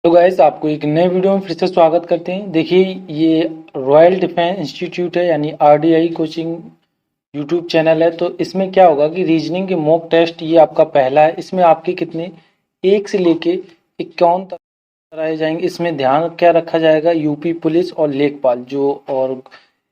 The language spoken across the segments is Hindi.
तो गाइस आपको एक नए वीडियो में फिर से स्वागत करते हैं। देखिए ये रॉयल डिफेंस इंस्टीट्यूट है यानी आरडीआई कोचिंग यूट्यूब चैनल है। तो इसमें क्या होगा कि रीजनिंग के मॉक टेस्ट ये आपका पहला है। इसमें आपके कितने 1 से लेके 51 तक कराए जाएंगे। इसमें ध्यान क्या रखा जाएगा, यूपी पुलिस और लेखपाल जो और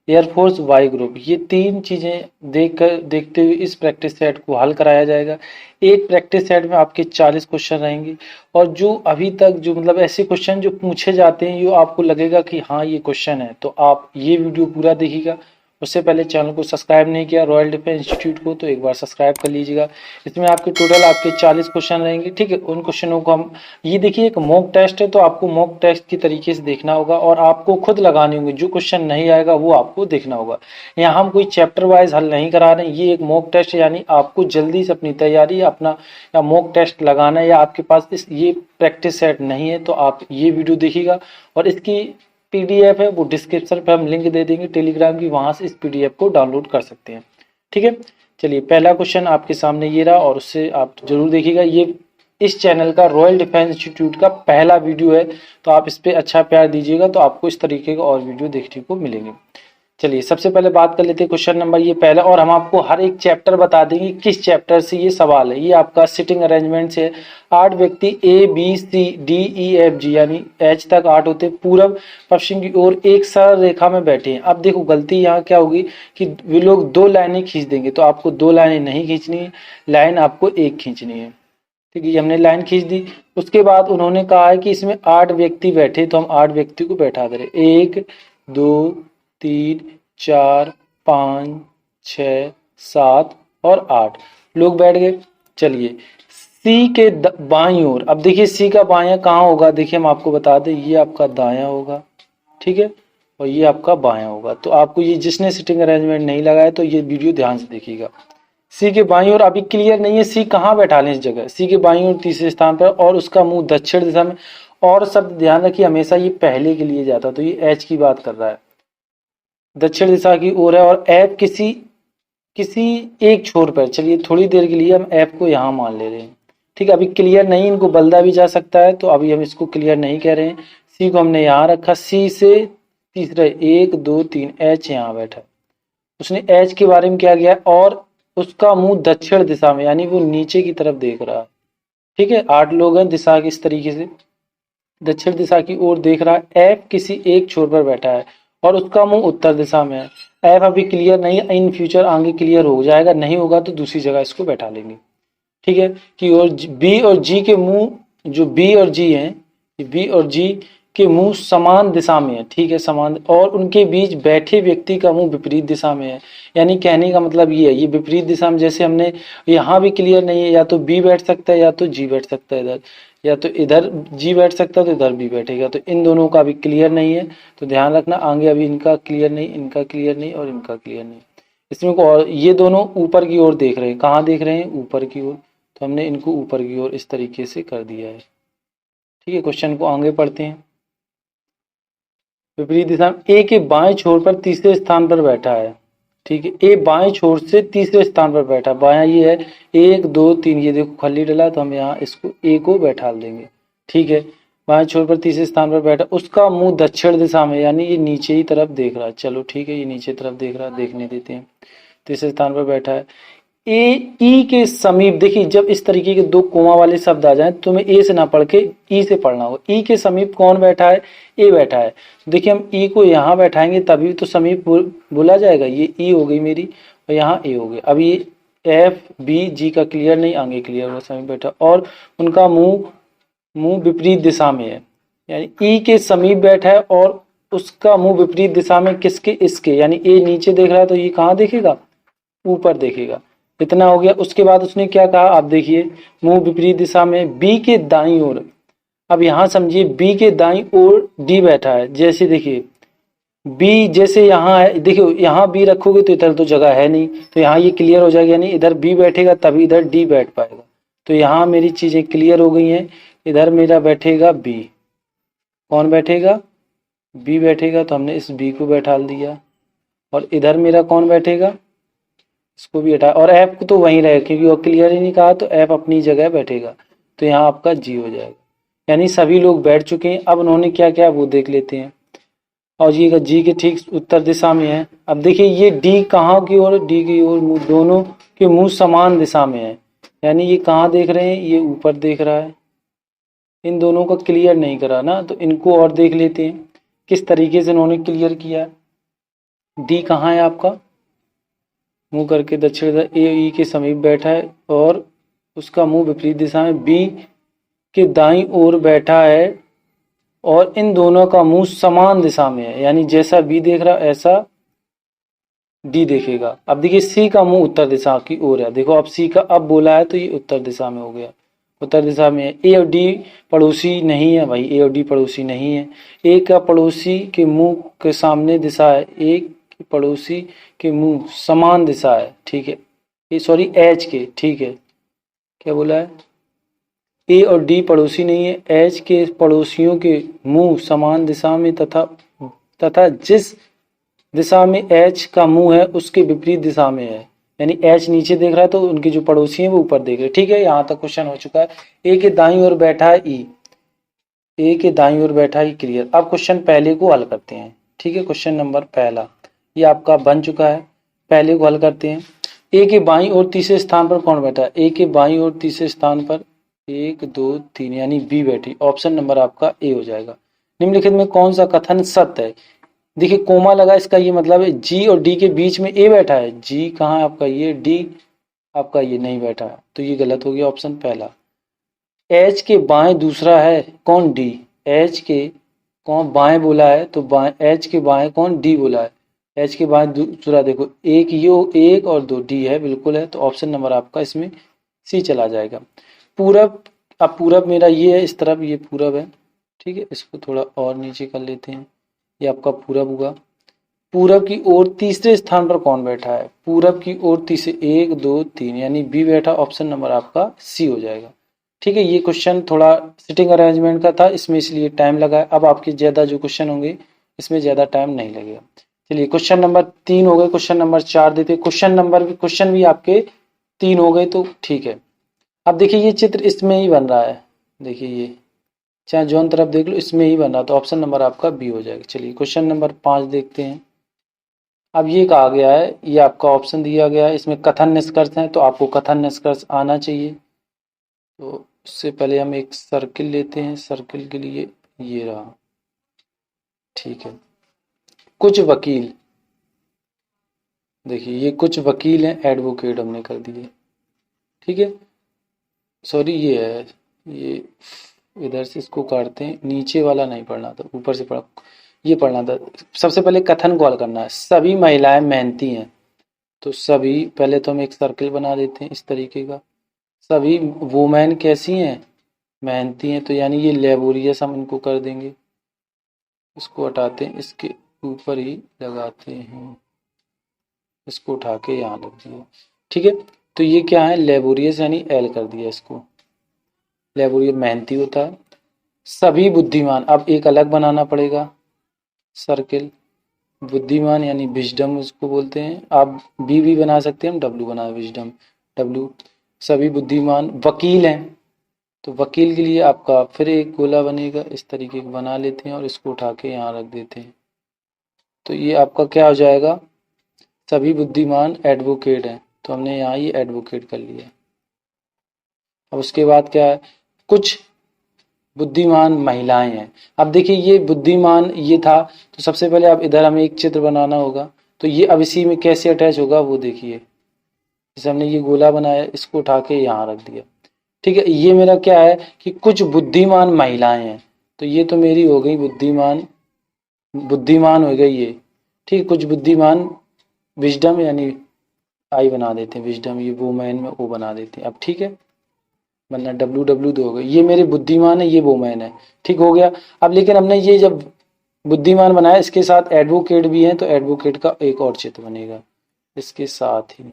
एयरफोर्स वाई ग्रुप, ये 3 चीज़ें देखते हुए इस प्रैक्टिस सेट को हल कराया जाएगा। एक प्रैक्टिस सेट में आपके 40 क्वेश्चन रहेंगे और जो अभी तक जो मतलब ऐसे क्वेश्चन जो पूछे जाते हैं, ये आपको लगेगा कि हाँ ये क्वेश्चन है, तो आप ये वीडियो पूरा देखिएगा। उससे पहले चैनल को सब्सक्राइब नहीं किया रॉयल डिफेंस इंस्टीट्यूट को, तो एक बार सब्सक्राइब कर लीजिएगा। इसमें आपके टोटल आपके 40 क्वेश्चन रहेंगे, ठीक है। उन क्वेश्चनों को हम ये देखिए एक मॉक टेस्ट है, तो आपको मॉक टेस्ट की तरीके से देखना होगा और आपको खुद लगाने होंगे। जो क्वेश्चन नहीं आएगा वो आपको देखना होगा। यहाँ हम कोई चैप्टर वाइज हल नहीं करा रहे हैं, ये एक मॉक टेस्ट है, यानी आपको जल्दी से अपनी तैयारी अपना या मॉक टेस्ट लगाना है, या आपके पास इस ये प्रैक्टिस सेट नहीं है तो आप ये वीडियो देखिएगा। और इसकी पीडीएफ है वो डिस्क्रिप्शन पे हम लिंक दे देंगे टेलीग्राम की, वहां से इस पीडीएफ को डाउनलोड कर सकते हैं, ठीक है। चलिए पहला क्वेश्चन आपके सामने ये रहा और उससे आप जरूर देखिएगा। ये इस चैनल का रॉयल डिफेंस इंस्टीट्यूट का पहला वीडियो है, तो आप इस पे अच्छा प्यार दीजिएगा, तो आपको इस तरीके के और वीडियो देखने को मिलेंगे। चलिए सबसे पहले बात कर लेते हैं क्वेश्चन नंबर ये पहला, और हम आपको हर एक चैप्टर बता देंगे किस चैप्टर से ये सवाल है। ये आपका सिटिंग अरेंजमेंट से 8 व्यक्ति A B C D E F G यानी एच तक 8 होते पूर्व पश्चिम की ओर एक सरल रेखा में बैठे हैं। अब देखो गलती यहाँ क्या होगी कि वे लोग 2 लाइनें खींच देंगे, तो आपको 2 लाइनें नहीं खींचनी है, लाइन आपको एक खींचनी है, ठीक है। ये हमने लाइन खींच दी। उसके बाद उन्होंने कहा है कि इसमें 8 व्यक्ति बैठे, तो हम 8 व्यक्ति को बैठा दे रहे, 1 2 3 4 5 6 7 और 8 लोग बैठ गए। चलिए सी के बाईं ओर, अब देखिए सी का बायां कहाँ होगा, देखिए हम आपको बता दें ये आपका दायां होगा, ठीक है, और ये आपका बायां होगा। तो आपको ये जिसने सिटिंग अरेंजमेंट नहीं लगाया तो ये वीडियो ध्यान से देखिएगा। सी के बाईं ओर अभी क्लियर नहीं है सी कहाँ बैठा लें इस जगह, सी के बाईं ओर तीसरे स्थान पर और उसका मुंह दक्षिण दिशा में। और शब्द ध्यान रखिए हमेशा ये पहले के लिए जाता, तो ये एच की बात कर रहा है, दक्षिण दिशा की ओर है और एफ किसी किसी एक छोर पर। चलिए थोड़ी देर के लिए हम एफ को यहाँ मान ले रहे हैं, ठीक है। अभी क्लियर नहीं, इनको बदला भी जा सकता है, तो अभी हम इसको क्लियर नहीं कह रहे हैं। सी को हमने यहाँ रखा, सी से तीसरे 1 2 3 एच यहाँ बैठा, उसने एच के बारे में क्या किया और उसका मुंह दक्षिण दिशा में यानी वो नीचे की तरफ देख रहा है, ठीक है। 8 लोग हैं, दिशा किस तरीके से दक्षिण दिशा की ओर देख रहा है। एफ किसी एक छोर पर बैठा है और उसका मुंह उत्तर दिशा में है। एफ अभी क्लियर नहीं है, इन फ्यूचर आगे क्लियर हो जाएगा, नहीं होगा तो दूसरी जगह इसको बैठा लेंगे, ठीक है। कि और बी और जी के मुंह, जो बी और जी हैं, बी और जी के मुंह समान दिशा में है, ठीक है, समान, और उनके बीच बैठे व्यक्ति का मुंह विपरीत दिशा में है। यानी कहने का मतलब ये है, ये विपरीत दिशा में, जैसे हमने यहाँ भी क्लियर नहीं है, या तो बी बैठ सकता है या तो जी बैठ सकता है इधर, या तो इधर जी बैठ सकता है तो इधर बी बैठेगा, तो इन दोनों का भी क्लियर नहीं है। तो ध्यान रखना आगे अभी इनका क्लियर नहीं, इनका क्लियर नहीं और इनका क्लियर नहीं। इसमें को और ये दोनों ऊपर की ओर देख रहे हैं, कहाँ देख रहे हैं, ऊपर की ओर, तो हमने इनको ऊपर की ओर इस तरीके से कर दिया है, ठीक है। क्वेश्चन को आगे पढ़ते हैं। विपरीत दिशा में ए के बाएं छोर पर तीसरे स्थान पर बैठा है, ठीक है। ए बाएं छोर से तीसरे स्थान पर बैठा, बायां ये है 1 2 3, ये देखो खाली डला, तो हम यहाँ इसको ए को बैठा देंगे, ठीक है। बाएं छोर पर तीसरे स्थान पर बैठा, उसका मुंह दक्षिण दिशा में यानी ये नीचे ही तरफ देख रहा है, चलो ठीक है, ये नीचे तरफ देख रहा है, देखने देते हैं। तीसरे स्थान पर बैठा है। ए ई के समीप, देखिए जब इस तरीके के 2 कोमा वाले शब्द आ जाएं तो तुम्हें ए से ना पढ़ के ई से पढ़ना होगा। ई के समीप कौन बैठा है, ए बैठा है। देखिए हम ई को यहाँ बैठाएंगे तभी तो समीप बोला जाएगा, ये ई हो गई मेरी और यहाँ ए हो गई। अब ये एफ बी जी का क्लियर नहीं, आगे क्लियर होगा, समीप बैठा और उनका मुंह विपरीत दिशा में है, यानी ई के समीप बैठा है और उसका मुंह विपरीत दिशा में किसके, इसके, यानी ए नीचे देख रहा है तो ये कहाँ देखेगा, ऊपर देखेगा। इतना हो गया। उसके बाद उसने क्या कहा, आप देखिए मुंह विपरीत दिशा में बी के दाईं ओर। अब यहाँ समझिए बी के दाईं ओर डी बैठा है, जैसे देखिए बी जैसे यहाँ है, देखियो यहाँ बी रखोगे तो इधर तो जगह है नहीं, तो यहाँ ये क्लियर हो जाएगा, यानी इधर बी बैठेगा तभी इधर डी बैठ पाएगा। तो यहाँ मेरी चीजें क्लियर हो गई हैं। इधर मेरा बैठेगा बी, कौन बैठेगा, बी बैठेगा, तो हमने इस बी को बैठा दिया। और इधर मेरा कौन बैठेगा, इसको भी हटा, और एफ को तो वहीं रहेगा क्योंकि वो क्लियर ही नहीं कहा, तो एफ अपनी जगह बैठेगा, तो यहाँ आपका जी हो जाएगा। यानी सभी लोग बैठ चुके हैं। अब उन्होंने क्या किया वो देख लेते हैं। और ये जी के ठीक उत्तर दिशा में है। अब देखिए ये डी कहाँ की ओर, डी की ओर दोनों के मुंह समान दिशा में है, यानी ये कहाँ देख रहे हैं, ये ऊपर देख रहा है। इन दोनों का क्लियर नहीं करा ना, तो इनको और देख लेते हैं किस तरीके से इन्होंने क्लियर किया है। डी कहाँ है आपका, मुंह करके दक्षिण दिशा ए ई के समीप बैठा है और उसका मुंह विपरीत दिशा में बी के दाईं ओर बैठा है और इन दोनों का मुंह समान दिशा में है, यानी जैसा बी देख रहा ऐसा डी देखेगा। अब देखिए सी का मुंह उत्तर दिशा की ओर है। देखो अब सी का अब बोला है तो ये उत्तर दिशा में हो गया, उत्तर दिशा में है। ए और डी पड़ोसी नहीं है भाई, ए और डी पड़ोसी नहीं है। ए का पड़ोसी के मुंह के सामने दिशा है, ए के पड़ोसी के मुंह समान दिशा है, ठीक है। ये सॉरी एच के, ठीक है, क्या बोला है, ए और डी पड़ोसी नहीं है। एच के पड़ोसियों के मुंह समान दिशा में तथा जिस दिशा में एच का मुंह है उसके विपरीत दिशा में है, यानी एच नीचे देख रहा है तो उनके जो पड़ोसी हैं वो ऊपर देख रहे हैं, ठीक है। यहाँ तक क्वेश्चन हो चुका है। ए के दाईं ओर बैठा है ई, ए के दाईं ओर बैठा है क्लियर। अब क्वेश्चन पहले को हल करते हैं, ठीक है। क्वेश्चन नंबर पहला ये आपका बन चुका है, पहले को हल करते हैं। ए के बाईं ओर तीसरे स्थान पर कौन बैठा है, ए के बाईं ओर तीसरे स्थान पर 1 2 3 यानी बी बैठी। ऑप्शन नंबर आपका ए हो जाएगा। निम्नलिखित में कौन सा कथन सत्य है। देखिए कोमा लगा, इसका ये मतलब है जी और डी के बीच में ए बैठा है। जी कहाँ है आपका, ये डी आपका ये नहीं बैठा है, तो ये गलत हो गया ऑप्शन पहला। एच के बाएं दूसरा है कौन, डी। एच के कौन बाएं बोला है तो बाएं, एच के बाएं कौन, डी बोला है। एच के बाएं दूसरा देखो एक यो एक और दो डी है, बिल्कुल है, तो ऑप्शन नंबर आपका इसमें सी चला जाएगा। पूरब, अब पूरब मेरा ये है इस तरफ, ये पूरब है, ठीक है। इसको थोड़ा और नीचे कर लेते हैं, ये आपका पूरब हुआ। पूरब की ओर तीसरे स्थान पर कौन बैठा है, पूरब की ओर तीसरे 1 2 3 यानी बी बैठा। ऑप्शन नंबर आपका सी हो जाएगा, ठीक है। ये क्वेश्चन थोड़ा सिटिंग अरेंजमेंट का था, इसमें इसलिए टाइम लगा है। अब आपके ज़्यादा जो क्वेश्चन होंगे इसमें ज़्यादा टाइम नहीं लगेगा। चलिए क्वेश्चन नंबर 3 हो गए, क्वेश्चन नंबर 4 देते। क्वेश्चन भी आपके 3 हो गए तो ठीक है। अब देखिए ये चित्र इसमें ही बन रहा है, देखिए ये चाहे जौन तरफ देख लो इसमें ही बन रहा, तो ऑप्शन नंबर आपका बी हो जाएगा। चलिए क्वेश्चन नंबर 5 देखते हैं। अब ये कहा गया है, ये आपका ऑप्शन दिया गया है, इसमें कथन निष्कर्ष है, तो आपको कथन निष्कर्ष आना चाहिए। तो उससे पहले हम एक सर्किल लेते हैं, सर्किल के लिए ये रहा, ठीक है। कुछ वकील, देखिए ये कुछ वकील हैं, एडवोकेट हमने कर दिए, ठीक है। सॉरी ये है, ये इधर से इसको काटते हैं, नीचे वाला नहीं पढ़ना था, ऊपर से पढ़ा, ये पढ़ना था। सबसे पहले कथन को हल करना है। सभी महिलाएं मेहनती हैं, तो सभी, पहले तो हम एक सर्किल बना देते हैं इस तरीके का। सभी वुमेन कैसी हैं, मेहनती हैं, तो यानी ये लेबोरियस हम इनको कर देंगे। इसको हटाते हैं, इसके ऊपर ही लगाते हैं, इसको उठा के यहाँ लग दिए, ठीक है। तो ये क्या है, लेबोरियस यानी एल कर दिया इसको, लेबोरियस मेहनती होता है। सभी बुद्धिमान, अब एक अलग बनाना पड़ेगा सर्किल। बुद्धिमान यानी विजडम उसको बोलते हैं, आप बी भी बना सकते हैं, हम डब्ल्यू बना, विजडम डब्ल्यू। सभी बुद्धिमान वकील हैं, तो वकील के लिए आपका फिर एक गोला बनेगा, इस तरीके का बना लेते हैं और इसको उठा के यहाँ रख देते हैं। तो ये आपका क्या हो जाएगा, सभी बुद्धिमान एडवोकेट हैं, तो हमने यहाँ ये एडवोकेट कर लिया। अब उसके बाद क्या है, कुछ बुद्धिमान महिलाएं हैं। अब देखिए ये बुद्धिमान ये था, तो सबसे पहले अब इधर हमें एक चित्र बनाना होगा, तो ये अब इसी में कैसे अटैच होगा वो देखिए। जैसे हमने ये गोला बनाया, इसको उठा के यहाँ रख दिया, ठीक है। ये मेरा क्या है कि कुछ बुद्धिमान महिलाएं हैं, तो ये तो मेरी हो गई बुद्धिमान, बुद्धिमान हो गई ये, ठीक। कुछ बुद्धिमान विजडम यानी आई बना देते हैं, विजडम ये वुमेन में ओ बना देते हैं, अब ठीक है, वरना डब्ल्यू डब्ल्यू दो हो गए। ये मेरे बुद्धिमान है, ये वुमेन है, ठीक हो गया। अब लेकिन हमने ये जब बुद्धिमान बनाया, इसके साथ एडवोकेट भी है, तो एडवोकेट का एक और चित्र बनेगा इसके साथ ही,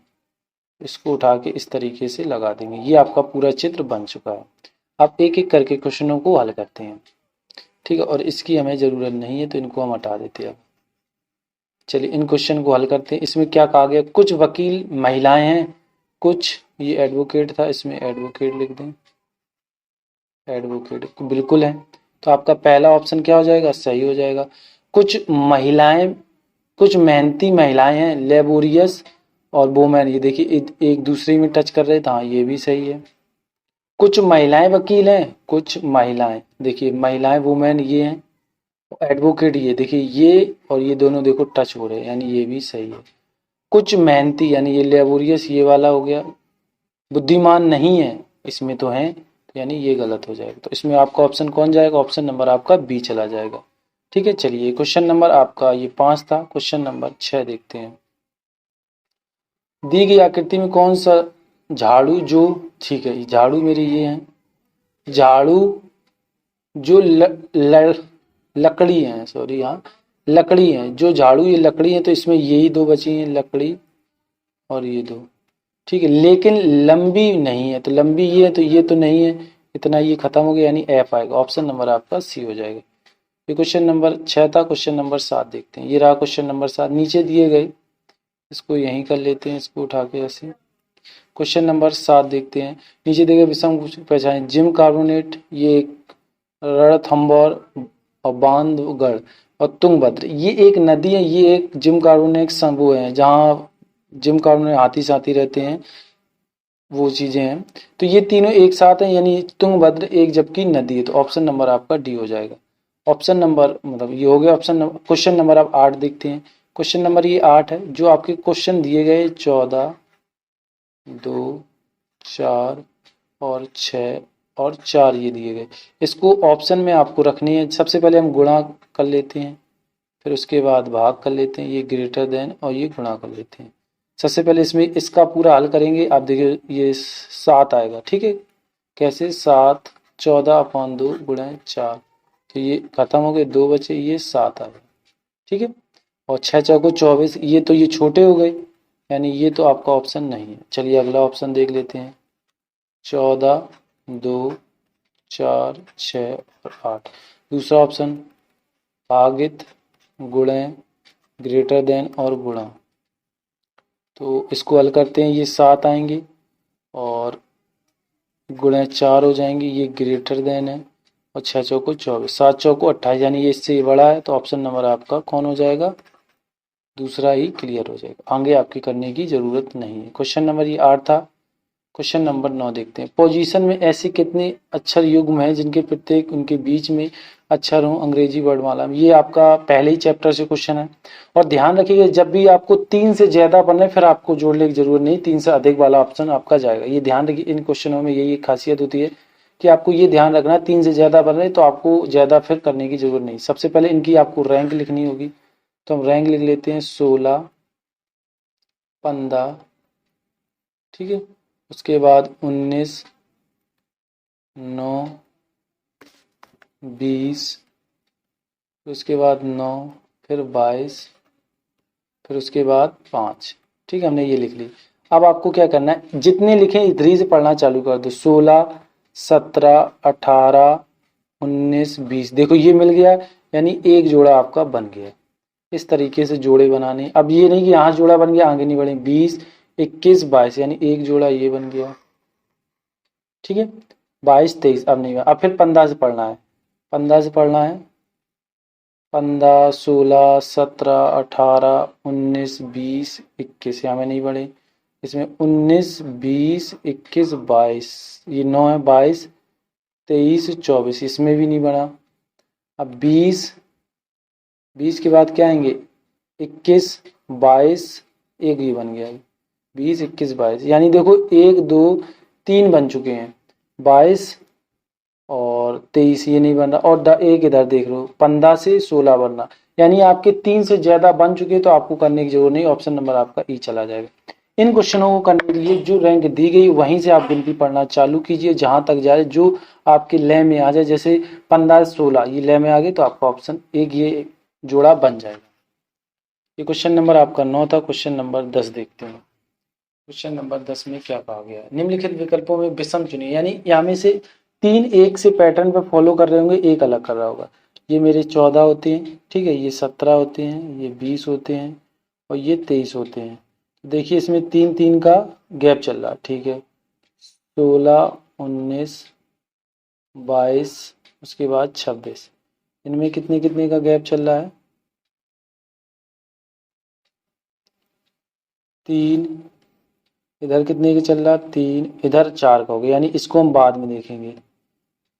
इसको उठा के इस तरीके से लगा देंगे। ये आपका पूरा चित्र बन चुका है। अब एक एक करके क्वेश्चनों को हल करते हैं, ठीक है। और इसकी हमें ज़रूरत नहीं है तो इनको हम हटा देते हैं। अब चलिए इन क्वेश्चन को हल करते हैं। इसमें क्या कहा गया, कुछ वकील महिलाएं हैं, कुछ, ये एडवोकेट था, इसमें एडवोकेट लिख दें, एडवोकेट बिल्कुल है। तो आपका पहला ऑप्शन क्या हो जाएगा, सही हो जाएगा। कुछ मेहनती महिलाएं हैं, लेबोरियस और वोमेन, ये देखिए एक दूसरे में टच कर रहे थे, हाँ ये भी सही है। कुछ महिलाएं वकील हैं, कुछ महिलाएं, देखिए महिलाएं वुमेन ये हैं, एडवोकेट ये देखिए ये और ये दोनों देखो टच हो रहे हैं, यानी ये भी सही है। कुछ मेहनती यानी ये लेबोरियस ये वाला हो गया। बुद्धिमान नहीं है, इसमें तो है, तो यानी ये गलत हो जाएगा। तो इसमें आपका ऑप्शन कौन जाएगा, ऑप्शन नंबर आपका बी चला जाएगा। ठीक है, चलिए क्वेश्चन नंबर आपका ये 5 था, क्वेश्चन नंबर 6 देखते हैं। दी गई आकृति में कौन सा झाड़ू जो, ठीक है झाड़ू मेरी ये है, झाड़ू जो लकड़ी है, सॉरी हाँ लकड़ी है, जो झाड़ू ये लकड़ी है, तो इसमें यही दो बची हैं, लकड़ी और ये दो। ठीक है, लेकिन लंबी नहीं है, तो लंबी ये है तो ये तो नहीं है, इतना ये खत्म हो गया, यानी एफ आएगा। ऑप्शन नंबर आपका सी हो जाएगा। ये क्वेश्चन नंबर 6 था। क्वेश्चन नंबर 7 देखते हैं। ये रहा क्वेश्चन नंबर 7, नीचे दिए गए, इसको यहीं कर लेते हैं, इसको उठा के ऐसे। क्वेश्चन नंबर 7 देखते हैं। नीचे दिए गए विषम पहचाने। जिम कार्बोनेट ये एक, रणथंभौर और बांधवगढ़ और तुंगभद्र, ये एक नदी है, ये एक जिम कार्बोनेट वो है जहाँ जिम कार्बोनेट हाथी साथी रहते हैं, वो चीजें हैं। तो ये तीनों एक साथ हैं, यानी तुंगभद्र एक जबकि नदी है, तो ऑप्शन नंबर आपका डी हो जाएगा। ऑप्शन नंबर मतलब ये हो गया ऑप्शन नंबर। क्वेश्चन नंबर आप 8 देखते हैं। क्वेश्चन नंबर ये 8 है, जो आपके क्वेश्चन दिए गए 14, 2, 4 और 6 और 4 ये दिए गए, इसको ऑप्शन में आपको रखनी है। सबसे पहले हम गुणा कर लेते हैं, फिर उसके बाद भाग कर लेते हैं, ये ग्रेटर देन और ये गुणा कर लेते हैं। सबसे पहले इसमें इसका पूरा हल करेंगे, आप देखिए ये 7 आएगा। ठीक है, कैसे 7, 14/2 गुणा 4, तो ये खत्म हो गए, 2 बचे, ये 7 आ गए। ठीक है, और 6 चौको 24, ये तो ये छोटे हो गए, यानी ये तो आपका ऑप्शन नहीं है। चलिए अगला ऑप्शन देख लेते हैं। 14, 2, 4, 6 और 8, दूसरा ऑप्शन भागित गुणे ग्रेटर देन और गुणा, तो इसको हल करते हैं, ये 7 आएंगे और गुणे 4 हो जाएंगे, ये ग्रेटर देन है और 6 चौको 24, 7 चौको 28, यानी ये इससे बड़ा है, तो ऑप्शन नंबर आपका कौन हो जाएगा, दूसरा ही क्लियर हो जाएगा। आगे आपकी करने की जरूरत नहीं है। क्वेश्चन नंबर ये 8 था। क्वेश्चन नंबर 9 देखते हैं। पोजीशन में ऐसे कितने अक्षर युग्म हैं जिनके प्रत्येक उनके बीच में अक्षर हो अंग्रेजी वर्णमाला में। ये आपका पहले ही चैप्टर से क्वेश्चन है। और ध्यान रखिएगा, जब भी आपको 3 से ज्यादा बने फिर आपको जोड़ने की जरूरत नहीं, 3 से अधिक वाला ऑप्शन आपका जाएगा। ये ध्यान रखिए, इन क्वेश्चनों में यही खासियत होती है कि आपको ये ध्यान रखना, 3 से ज्यादा बन रहे तो आपको ज्यादा फिर करने की जरूरत नहीं। सबसे पहले इनकी आपको रैंक लिखनी होगी, तो हम रैंक लिख लेते हैं 16, 15, ठीक है, उसके बाद 19, 9, 20, उसके बाद 9, फिर 22, फिर उसके बाद 5। ठीक है, हमने ये लिख ली। अब आपको क्या करना है, जितने लिखे इधर से पढ़ना चालू कर दो। 16, 17, 18, 19, 20, देखो ये मिल गया, यानी एक जोड़ा आपका बन गया। इस तरीके से जोड़े बनाने। अब ये नहीं कि यहाँ जोड़ा बन गया आगे नहीं बढ़े। 20, 21, 22, यानी एक जोड़ा ये बन गया। ठीक है, 22, 23 अब नहीं, अब फिर 15 से पढ़ना है। 15 से पढ़ना है, 15, 16, 17, 18, 19, 20, 21, यहाँ में नहीं बढ़े। इसमें 19, 20, 21, 22, ये 9 है, 22, 23, 24, इसमें भी नहीं बढ़ा। अब 20, 20 के बाद क्या आएंगे, 21, 22, एक ये बन गया, 20, 21, 22, यानी देखो 1, 2, 3 बन चुके हैं। 22 और 23 ये नहीं बन रहा, और एक इधर देख लो 15 से 16 बनना, यानी आपके 3 से ज्यादा बन चुके, तो आपको करने की जरूरत नहीं। ऑप्शन नंबर आपका ई चला जाएगा। इन क्वेश्चनों को करने के लिए जो रैंक दी गई वहीं से आप गिनती पढ़ना चालू कीजिए, जहां तक जाए जो आपके लय में आ जाए। जैसे 15 से 16 ये लय में आ गए, तो आपका ऑप्शन एक ये जोड़ा बन जाएगा। ये क्वेश्चन नंबर आपका 9 था। क्वेश्चन नंबर 10 देखते हैं। क्वेश्चन नंबर 10 में क्या कहा गया है, निम्नलिखित विकल्पों में विषम चुनिए, यानी यहाँ में से 3 एक से पैटर्न पे फॉलो कर रहे होंगे, एक अलग कर रहा होगा। ये मेरे 14 होते हैं, ठीक है, ये 17 होते हैं, ये 20 होते हैं और ये 23 होते हैं। देखिए इसमें 3 3 का गैप चल रहा है, ठीक है, 16, 19, 22, उसके बाद 26। इनमें कितने कितने का गैप चल रहा है? 3। इधर कितने का चल रहा है? 3। इधर 4 का हो गया, यानी इसको हम बाद में देखेंगे।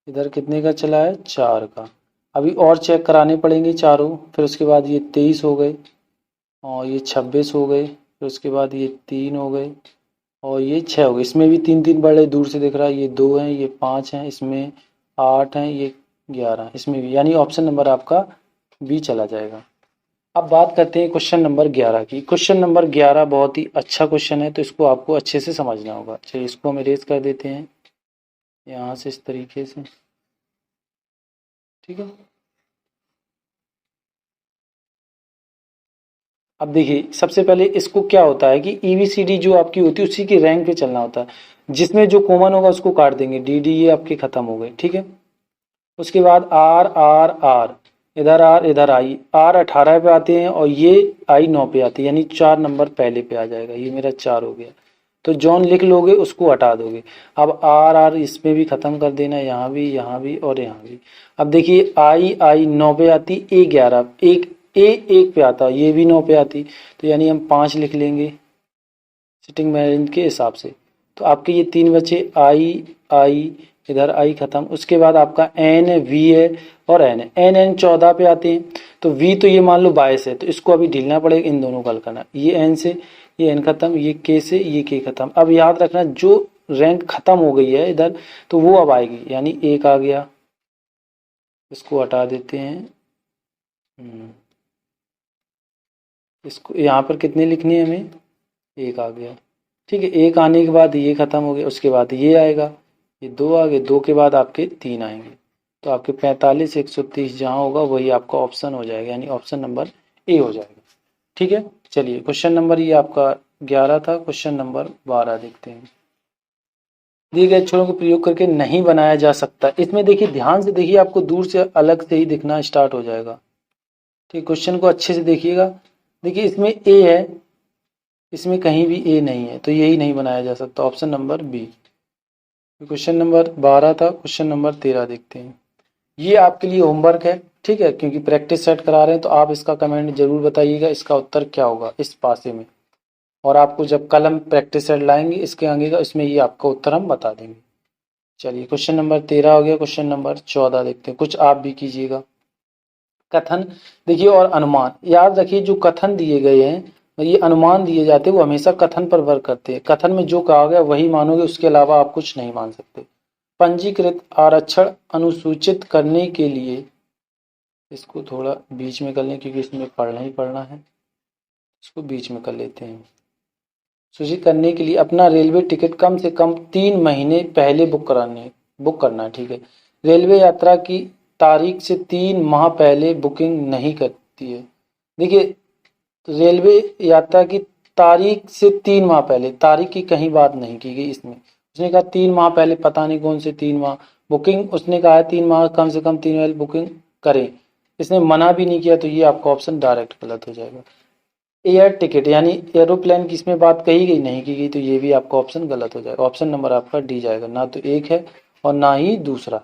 इधर कितने का चला है? 4 का। अभी और चेक कराने पड़ेंगे चारों। फिर उसके बाद ये 23 हो गए, और ये 26 हो गए, फिर उसके बाद ये 3 हो गए, और ये 6 हो गए। इसमें भी 3 3 बड़े दूर से दिख रहा है। ये 2 हैं, ये 5 हैं, इसमें 8 हैं, ये 11, इसमें भी, यानी ऑप्शन नंबर आपका बी चला जाएगा। अब बात करते हैं क्वेश्चन नंबर 11 की। क्वेश्चन नंबर 11 बहुत ही अच्छा क्वेश्चन है, तो इसको आपको अच्छे से समझना होगा। चलिए इसको हम इरेज कर देते हैं यहाँ से, इस तरीके से, ठीक है। अब देखिए, सबसे पहले इसको क्या होता है कि ईबीसीडी जो आपकी होती है उसी की रैंक पे चलना होता है। जिसमें जो कॉमन होगा उसको काट देंगे, डी डी ये आपके खत्म हो गए, ठीक है। उसके बाद आर आर आर, इधर आई, आर 18 पे आते हैं और ये आई 9 पे आती है, यानी 4 नंबर पहले पे आ जाएगा। ये मेरा 4 हो गया, तो जॉन लिख लोगे, उसको हटा दोगे। अब आर आर इसमें भी खत्म कर देना, यहाँ भी और यहाँ भी। अब देखिए आई 9 पे आती, ए 11, एक ए 1 पे आता, ये भी 9 पे आती, तो यानी हम 5 लिख लेंगे सिटिंग अरेंज के हिसाब से। तो आपके ये 3 बचे, आई, इधर आई खत्म। उसके बाद आपका एन वी है और एन है। एन 14 पे आते हैं, तो वी तो ये मान लो 22 है, तो इसको अभी ढीलना पड़ेगा, इन दोनों को हल करना। ये एन से ये एन खत्म, ये के से ये के खत्म। अब याद रखना, जो रैंक खत्म हो गई है इधर, तो वो अब आएगी, यानी 1 आ गया, इसको हटा देते हैं। इसको यहाँ पर कितने लिखनी है हमें? 1 आ गया, ठीक है। 1 आने के बाद ये खत्म हो गया, उसके बाद ये आएगा, ये 2 आ गए, 2 के बाद आपके 3 आएंगे, तो आपके 45 130 जहाँ होगा वही आपका ऑप्शन हो जाएगा, यानी ऑप्शन नंबर ए हो जाएगा, ठीक है। चलिए क्वेश्चन नंबर ये आपका 11 था। क्वेश्चन नंबर 12 देखते हैं। दिए गए अक्षरों का प्रयोग करके नहीं बनाया जा सकता। इसमें देखिए, ध्यान से देखिए, आपको दूर से अलग से ही दिखना स्टार्ट हो जाएगा, ठीक। क्वेश्चन को अच्छे से देखिएगा। देखिए इसमें ए है, इसमें कहीं भी ए नहीं है, तो यही नहीं बनाया जा सकता, option number B. Question number 12 था। क्वेश्चन नंबर 13 देखते हैं। ये आपके लिए होमवर्क है, ठीक है, क्योंकि प्रैक्टिस सेट करा रहे हैं, तो आप इसका कमेंट जरूर बताइएगा इसका उत्तर क्या होगा इस पासे में। और आपको जब कल हम प्रैक्टिस सेट लाएंगे इसके आगे का, इसमें ये आपका उत्तर हम बता देंगे। चलिए क्वेश्चन नंबर 13 हो गया। क्वेश्चन नंबर 14 देखते हैं, कुछ आप भी कीजिएगा। कथन देखिए और अनुमान, याद रखिए जो कथन दिए गए हैं, ये अनुमान दिए जाते हैं, वो हमेशा कथन पर वर्क करते हैं। कथन में जो कहा गया वही मानोगे, उसके अलावा आप कुछ नहीं मान सकते। पंजीकृत आरक्षण अनुसूचित करने के लिए, इसको थोड़ा बीच में कर लें क्योंकि इसमें पढ़ना ही पढ़ना है, इसको बीच में कर लेते हैं। सूचित करने के लिए अपना रेलवे टिकट कम से कम 3 महीने पहले बुक करना है, ठीक है। रेलवे यात्रा की तारीख से 3 माह पहले बुकिंग नहीं करती है। देखिए, रेलवे यात्रा की तारीख से 3 माह पहले, तारीख की कहीं बात नहीं की गई इसमें। उसने कहा 3 माह पहले, पता नहीं कौन से 3 माह बुकिंग, उसने कहा है 3 माह कम से कम 3 माह बुकिंग करें, इसने मना भी नहीं किया, तो ये आपका ऑप्शन डायरेक्ट गलत हो जाएगा। एयर टिकट यानी एरोप्लेन की इसमें बात कही गई नहीं की गई, तो ये भी आपका ऑप्शन गलत हो जाएगा। ऑप्शन नंबर आपका डी जाएगा, ना तो एक है और ना ही दूसरा।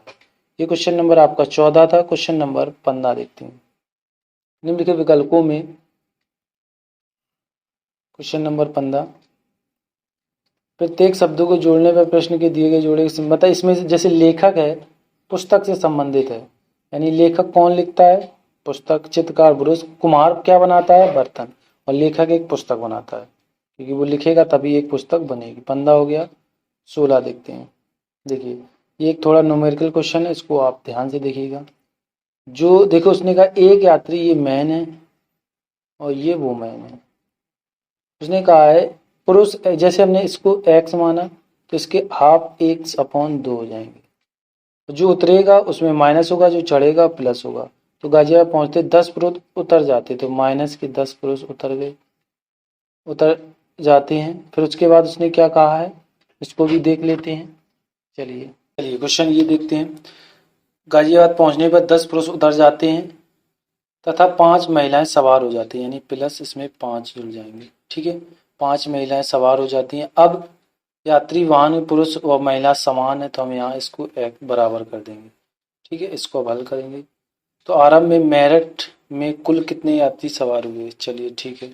ये क्वेश्चन नंबर आपका 14 था। क्वेश्चन नंबर 15 देखते हैं। निम्नलिखित विकल्पों में क्वेश्चन नंबर 15, प्रत्येक शब्दों को जोड़ने पर प्रश्न के दिए गए जोड़े के मतलब, इसमें जैसे लेखक है पुस्तक से संबंधित है, यानी लेखक कौन लिखता है? पुस्तक। चित्रकार ब्रुश। कुम्हार क्या बनाता है? बर्तन। और लेखक एक पुस्तक बनाता है, क्योंकि वो लिखेगा तभी एक पुस्तक बनेगी। 15 हो गया। 16 देखते हैं। देखिए ये एक थोड़ा न्यूमेरिकल क्वेश्चन है, इसको आप ध्यान से देखिएगा। जो देखो उसने कहा एक यात्री, ये मैन है और ये वो मैन है। उसने कहा है पुरुष, जैसे हमने इसको x माना तो इसके हाफ x अपॉन 2 हो जाएंगे। जो उतरेगा उसमें माइनस होगा, जो चढ़ेगा प्लस होगा। तो गाजियाबाद पहुंचते 10 पुरुष उतर जाते, तो माइनस के 10 पुरुष उतर जाते हैं। फिर उसके बाद उसने क्या कहा है, इसको भी देख लेते हैं। चलिए क्वेश्चन ये देखते हैं। गाजियाबाद पहुंचने पर 10 पुरुष उतर जाते हैं तथा 5 महिलाएं सवार हो जाती हैं, यानी प्लस इसमें 5 जुड़ जाएंगे, ठीक है। 5 महिलाएं सवार हो जाती हैं। अब यात्री वाहन में पुरुष व महिला समान है, तो हम यहाँ इसको एक बराबर कर देंगे। ठीक है, इसको अब हल करेंगे। तो आरंभ में मेरठ में कुल कितने यात्री सवार हुए? चलिए ठीक है,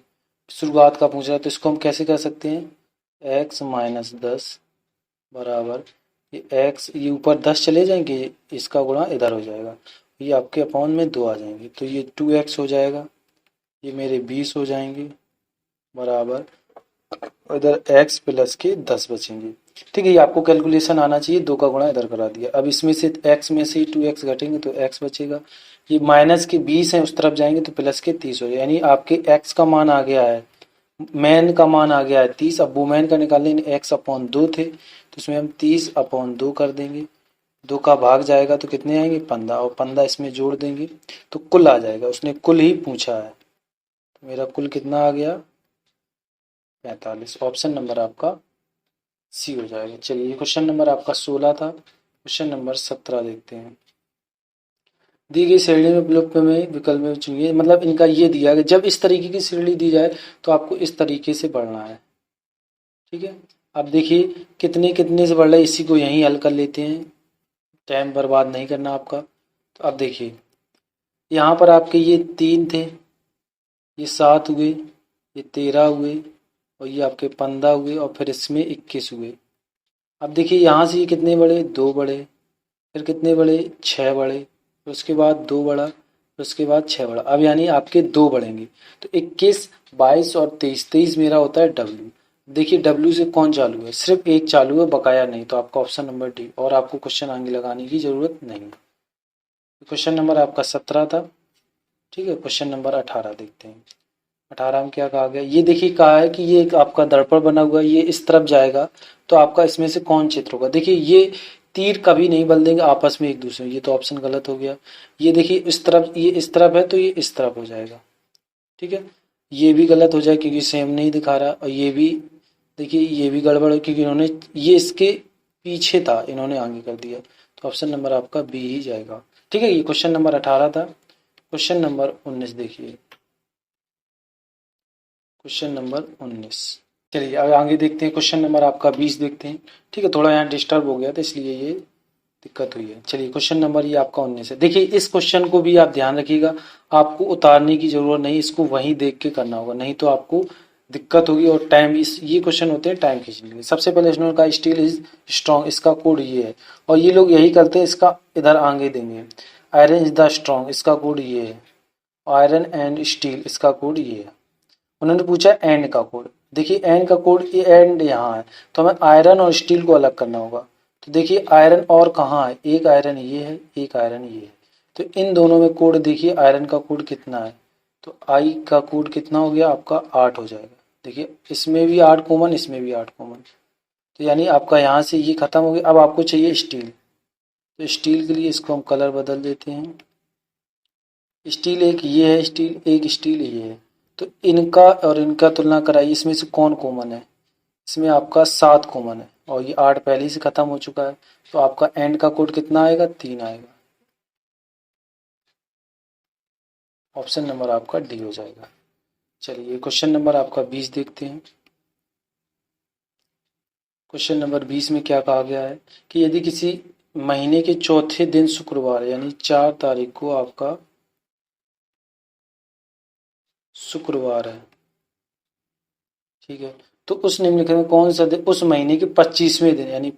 शुरुआत का पूछ रहा है, तो इसको हम कैसे कर सकते हैं? x माइनस 10 बराबर ये x, ये ऊपर 10 चले जाएंगे, इसका गुणा इधर हो जाएगा, ये आपके अपॉन में 2 आ जाएंगे, तो ये 2x हो जाएगा, ये मेरे 20 हो जाएंगे बराबर इधर x प्लस के 10 बचेंगे। ठीक है, ये आपको कैलकुलेशन आना चाहिए, 2 का गुणा इधर करा दिया। अब इसमें से x में से 2x घटेंगे तो x बचेगा, ये माइनस के 20 है उस तरफ जाएंगे तो प्लस के 30 हो जाएगा, यानी आपके x का मान आ गया है, मैन का मान आ गया है 30। अब वुमेन का निकालने x अपॉन 2 थे, तो इसमें हम 30 अपॉन 2 कर देंगे, 2 का भाग जाएगा तो कितने आएंगे? 15, और 15 इसमें जोड़ देंगे तो कुल आ जाएगा, उसने कुल ही पूछा है, तो मेरा कुल कितना आ गया? 45। ऑप्शन नंबर आपका सी हो जाएगा। चलिए, क्वेश्चन नंबर आपका 16 था। क्वेश्चन नंबर 17 देखते हैं। दी गई श्रेणी में विकल्प में चुनिए, मतलब इनका ये दिया है, जब इस तरीके की श्रेणी दी जाए तो आपको इस तरीके से बढ़ना है। ठीक है, अब देखिए कितने कितने से बढ़ रहा है, इसी को यहीं हल कर लेते हैं, टाइम बर्बाद नहीं करना आपका। तो अब देखिए यहाँ पर आपके ये 3 थे, ये 7 हुए, ये 13 हुए, और ये आपके 15 हुए, और फिर इसमें 21 हुए। अब देखिए यहाँ से ये कितने बढ़े? 2 बढ़े, फिर कितने बढ़े? 6 बढ़े, फिर उसके बाद 2 बढ़ा, फिर उसके बाद 6 बढ़ा। अब यानी आपके 2 बढ़ेंगे, तो 21, 22 और 23। 23 मेरा होता है W। देखिए W से कौन चालू है? सिर्फ एक चालू है, बकाया नहीं, तो आपका ऑप्शन नंबर डी, और आपको क्वेश्चन आगे लगाने की जरूरत नहीं। क्वेश्चन नंबर आपका 17 था। ठीक है, क्वेश्चन नंबर 18 देखते हैं। 18 में क्या कहा गया? ये देखिए कहा है कि ये एक आपका दर्पण बना हुआ है, ये इस तरफ जाएगा तो आपका इसमें से कौन चित्र होगा? देखिए ये तीर कभी नहीं बल देंगे आपस में एक दूसरे में, ये तो ऑप्शन गलत हो गया। ये देखिए इस तरफ, ये इस तरफ है तो ये इस तरफ हो जाएगा। ठीक है, ये भी गलत हो जाए क्योंकि सेम नहीं दिखा रहा, और ये भी देखिए ये भी गड़बड़ है क्योंकि इन्होंने ये इसके पीछे था, इन्होंने आगे कर दिया, तो ऑप्शन नंबर आपका बी ही जाएगा। ठीक है, ये क्वेश्चन नंबर 18 था। क्वेश्चन नंबर 19 देखिए, क्वेश्चन नंबर 19। चलिए अब आगे देखते हैं, क्वेश्चन नंबर आपका 20 देखते हैं। ठीक है, थोड़ा यहाँ डिस्टर्ब हो गया था इसलिए ये दिक्कत हुई है। चलिए क्वेश्चन नंबर ये आपका 19 है। देखिए इस क्वेश्चन को भी आप ध्यान रखिएगा, आपको उतारने की जरूरत नहीं, इसको वहीं देख के करना होगा, नहीं तो आपको दिक्कत होगी और टाइम, इस ये क्वेश्चन होते हैं टाइम खींचने के लिए। सबसे पहले इन्होंने कहा स्टील इज स्ट्रॉन्ग, इसका कोड ये है, और ये लोग यही करते हैं, इसका इधर आगे देंगे। आयरन इज द स्ट्रॉन्ग, इसका कोड ये है। आयरन एंड स्टील, इसका कोड ये है। उन्होंने पूछा एंड का कोड, देखिए एंड का कोड, ये एंड यहाँ है, तो हमें आयरन और स्टील को अलग करना होगा। तो देखिए आयरन और कहाँ है? एक आयरन ये है, एक आयरन ये है, तो इन दोनों में कोड देखिए, आयरन का कोड कितना है? तो आई का कोड कितना हो गया आपका? 8 हो जाएगा। देखिए इसमें भी 8 कॉमन, इसमें भी 8 कॉमन, तो यानी आपका यहाँ से ये खत्म हो गया। अब आपको चाहिए स्टील, तो स्टील के लिए इसको हम कलर बदल देते हैं। स्टील एक ये है, स्टील एक, स्टील ये है, तो इनका और इनका तुलना कराइए, इसमें से कौन कॉमन है? इसमें आपका 7 कॉमन है, और ये 8 पहले ही से खत्म हो चुका है, तो आपका एंड का कोड कितना आएगा? 3 आएगा। ऑप्शन नंबर आपका डी हो जाएगा। चलिए क्वेश्चन नंबर आपका 20 देखते हैं। क्वेश्चन नंबर 20 में क्या कहा गया है कि यदि किसी महीने के चौथे दिन शुक्रवार यानी 4 तारीख को आपका शुक्रवार है, ठीक है, तो उस निम्नलिखित में कौन सा दिन उस महीने के 25वें दिन यानी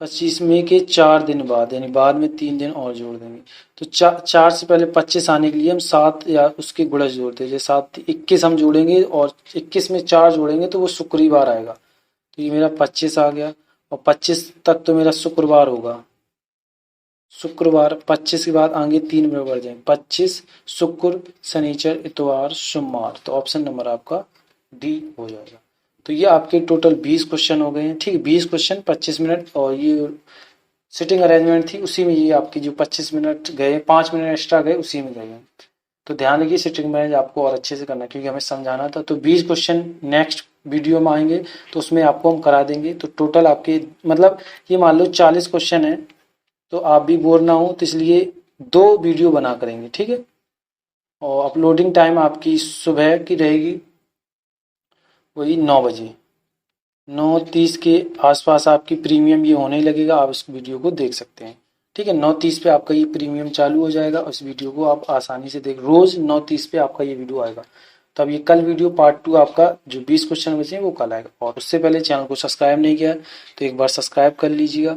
25वें के 4 दिन बाद, यानी बाद में 3 दिन और जोड़ देंगे, तो 4 से पहले 25 आने के लिए हम 7 या उसके गुणज जोड़ते हैं, जैसे 7 21 हम जोड़ेंगे और 21 में 4 जोड़ेंगे तो वो शुक्रवार आएगा, तो ये मेरा 25 आ गया, और 25 तक तो मेरा शुक्रवार होगा। शुक्रवार 25 के बाद आगे 3 में बढ़ जाएंगे, 25 शुक्र शनिचर इतवार सोमवार, तो ऑप्शन नंबर आपका डी हो जाएगा। तो ये आपके टोटल 20 क्वेश्चन हो गए हैं। ठीक, 20 क्वेश्चन 25 मिनट, और ये सिटिंग अरेंजमेंट थी उसी में ये आपकी जो 25 मिनट गए, 5 मिनट एक्स्ट्रा गए उसी में गए हैं। तो ध्यान रखिए सिटिंग मैनेज आपको और अच्छे से करना है, क्योंकि हमें समझाना था। तो 20 क्वेश्चन नेक्स्ट वीडियो में आएंगे तो उसमें आपको हम करा देंगे। तो टोटल आपके मतलब ये मान लो 40 क्वेश्चन है, तो आप भी बोर ना हो, तो इसलिए 2 वीडियो बना करेंगे। ठीक है, और अपलोडिंग टाइम आपकी सुबह की रहेगी वही 9 बजे। 9:30 के आसपास आपकी प्रीमियम ये होने लगेगा, आप इस वीडियो को देख सकते हैं। ठीक है, 9:30 पे आपका ये प्रीमियम चालू हो जाएगा और इस वीडियो को आप आसानी से देख, रोज 9:30 पे आपका ये वीडियो आएगा। तो अब ये कल वीडियो पार्ट 2 आपका जो 20 क्वेश्चन बचे हैं वो कल आएगा। और उससे पहले चैनल को सब्सक्राइब नहीं किया है तो एक बार सब्सक्राइब कर लीजिएगा।